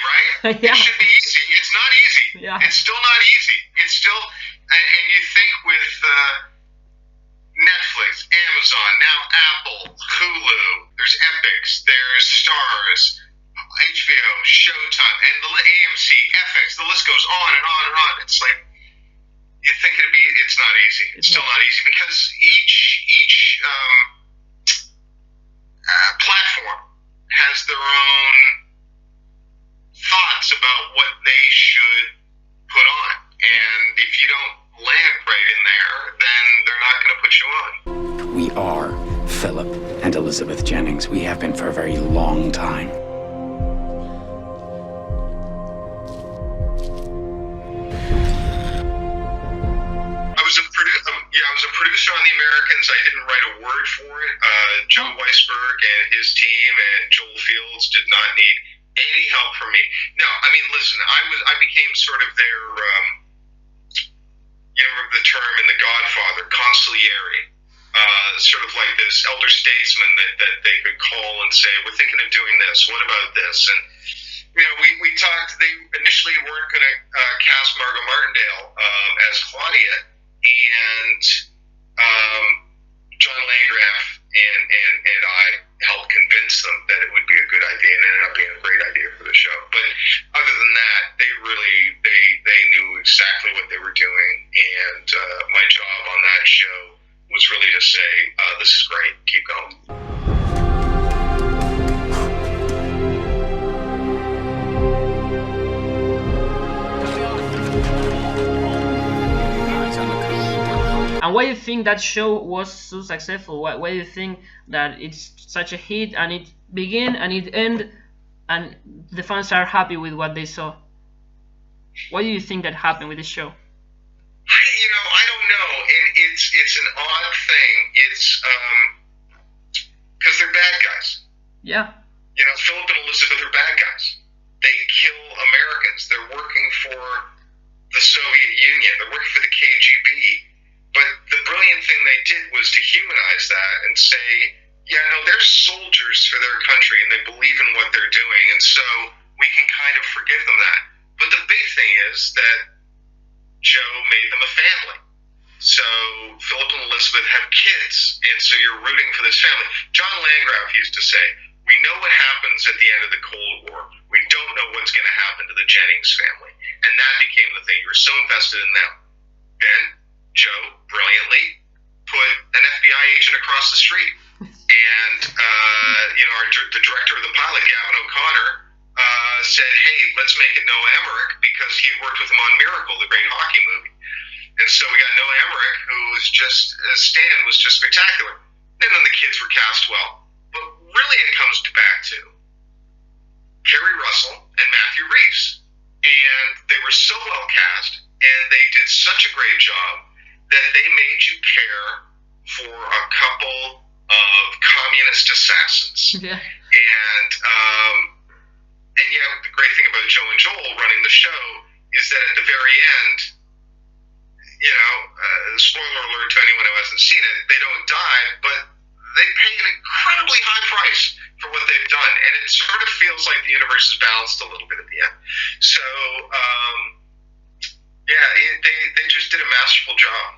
right? Yeah. It should be easy. It's not easy. Yeah. It's still not easy. It's still, and you think with Netflix, Amazon, now Apple, Hulu, there's Epix, there's Stars, HBO, Showtime, and the AMC, FX, the list goes on and on and on. It's like, you think it's not easy. It's still not easy because each platform has their own thoughts about what they should put on. And if you don't land right in there, then they're not going to put you on. We are Philip and Elizabeth Jennings. We have been for a very long time. I was a producer on The Americans. I didn't write a word for it. Joe Weisberg and his team and Joel Fields did not need any help from me. No, I mean, listen, I became sort of their, the term in The Godfather, consigliere, sort of like this elder statesman that they could call and say, we're thinking of doing this. What about this? And we talked. They initially weren't going to cast Margot Martindale as Claudia, and John Landgraf and I helped convince them that it would be a good idea, and it ended up being a great idea for the show. But other than that, they knew exactly what they were doing, and my job on that show was really to say, this is great, keep going. And why do you think that show was so successful? Why do you think that it's such a hit and it began and it ended and the fans are happy with what they saw? What do you think that happened with the show? I don't know. It's an odd thing. It's because they're bad guys. Yeah. Philip and Elizabeth are bad guys. They kill Americans. They're working for the Soviet Union. They're working for the KGB. But the brilliant thing they did was to humanize that and say, they're soldiers for their country and they believe in what they're doing, and so we can kind of forgive them that. But the big thing is that Joe made them a family. So Philip and Elizabeth have kids, and so you're rooting for this family. John Landgraf used to say, we know what happens at the end of the Cold War. We don't know what's going to happen to the Jennings family. And that became the thing. You were so invested in them. Then Joe brilliantly put an FBI agent across the street. And, the director of the pilot, Gavin O'Connor, said, hey, let's make it Noah Emmerich, because he'd worked with him on Miracle, the great hockey movie. And so we got Noah Emmerich, who was just, Stan was just spectacular. And then the kids were cast well. But really it comes back to Kerry Russell and Matthew Reeves. And they were so well cast, and they did such a great job that they made you care for a couple of communist assassins. Yeah. And the great thing about Joe and Joel running the show is that at the very end, spoiler alert to anyone who hasn't seen it, they don't die, but they pay an incredibly high price for what they've done. And it sort of feels like the universe is balanced a little bit at the end. So, they just did a masterful job.